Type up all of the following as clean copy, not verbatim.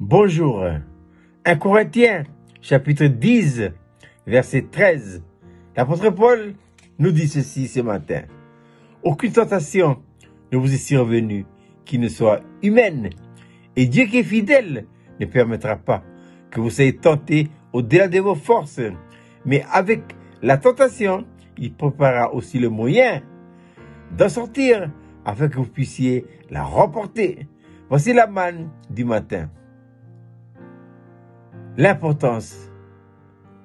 Bonjour. 1 Corinthiens, chapitre 10, verset 13. L'apôtre Paul nous dit ceci ce matin. Aucune tentation ne vous est survenue qui ne soit humaine. Et Dieu qui est fidèle ne permettra pas que vous soyez tentés au-delà de vos forces. Mais avec la tentation, il préparera aussi le moyen d'en sortir afin que vous puissiez la remporter. Voici la manne du matin. L'importance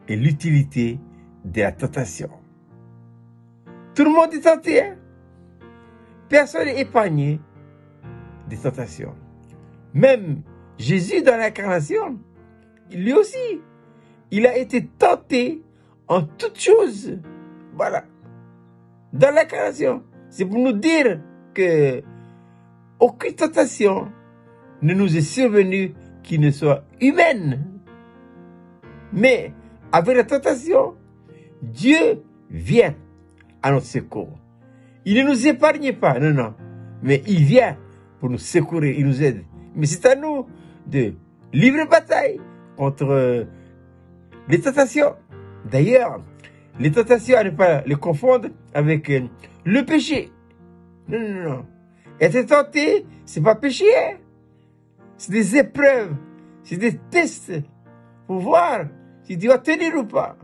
et l'utilité de la tentation. Tout le monde est tenté, hein? Personne n'est épargné des tentations. Même Jésus dans l'incarnation, lui aussi, il a été tenté en toutes choses. Voilà. Dans l'incarnation. C'est pour nous dire que aucune tentation ne nous est survenue qui ne soit humaine. Mais avec la tentation, Dieu vient à notre secours. Il ne nous épargne pas, non. Mais il vient pour nous secourir, il nous aide. Mais c'est à nous de livrer bataille contre les tentations. D'ailleurs, les tentations, à ne pas les confondre avec le péché. Non. Être tenté, c'est pas péché. Hein? C'est des épreuves, c'est des tests pour voir si tu vas tenir ou pas.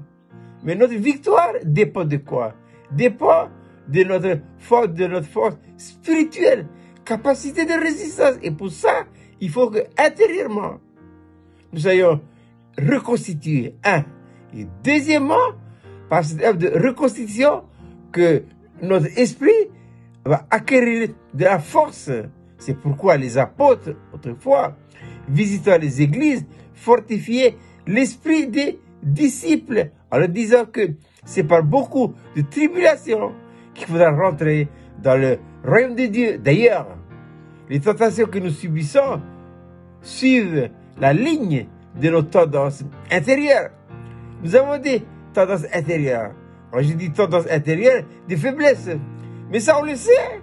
Mais notre victoire dépend de quoi? Dépend de notre force spirituelle, capacité de résistance. Et pour ça, il faut que intérieurement, nous soyons reconstitués. Et deuxièmement, par cette œuvre de reconstitution, que notre esprit va acquérir de la force. C'est pourquoi les apôtres, autrefois, visitant les églises, fortifiaient l'esprit des disciples en leur disant que c'est par beaucoup de tribulations qu'il faudra rentrer dans le royaume de Dieu. D'ailleurs, les tentations que nous subissons suivent la ligne de nos tendances intérieures. Nous avons des tendances intérieures. Quand je dis tendances intérieures, des faiblesses. Mais ça, on le sait.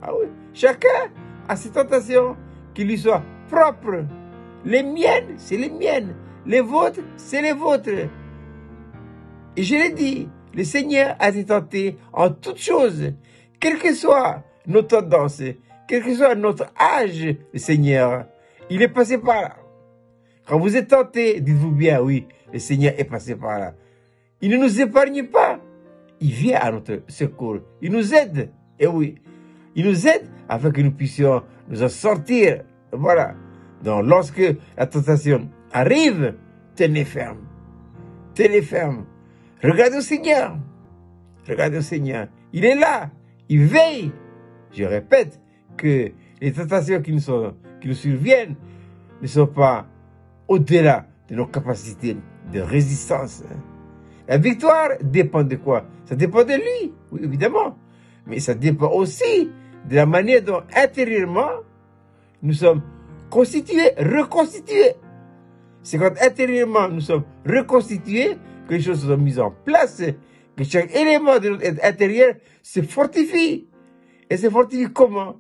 Ah oui. Chacun a ses tentations qui lui soient propres. Les miennes, c'est les miennes. Les vôtres, c'est les vôtres. Et je l'ai dit, le Seigneur a été tenté en toutes choses. Quelles que soient nos tendances, quel que soit notre âge, le Seigneur, il est passé par là. Quand vous êtes tenté, dites-vous bien, oui, le Seigneur est passé par là. Il ne nous épargne pas. Il vient à notre secours. Il nous aide. Et oui, il nous aide afin que nous puissions nous en sortir. Voilà. Donc, lorsque la tentation arrive, tenez ferme. Tenez ferme. Regardez au Seigneur. Regardez au Seigneur. Il est là. Il veille. Je répète que les tentations qui nous surviennent ne sont pas au-delà de nos capacités de résistance. La victoire dépend de quoi? Ça dépend de lui, oui, évidemment. Mais ça dépend aussi de la manière dont intérieurement nous sommes constitués, reconstitués. C'est quand intérieurement nous sommes reconstitués que les choses sont mises en place, que chaque élément de notre intérieur se fortifie. Et se fortifie comment?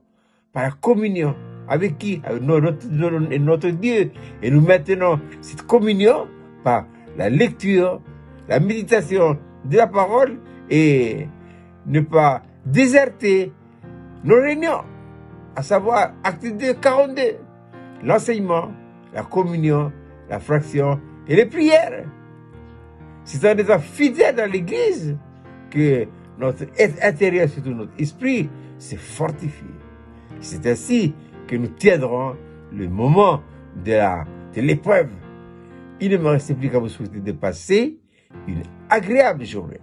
Par la communion. Avec qui? Avec notre Dieu. Et nous maintenons cette communion par la lecture, la méditation de la parole et ne pas déserter nos réunions. À savoir, acte 2, 42. L'enseignement, la communion, la fraction et les prières. C'est en étant fidèles dans l'église que notre être intérieur, surtout notre esprit, se fortifie. C'est ainsi que nous tiendrons le moment de l'épreuve. Il ne me reste plus qu'à vous souhaiter de passer une agréable journée.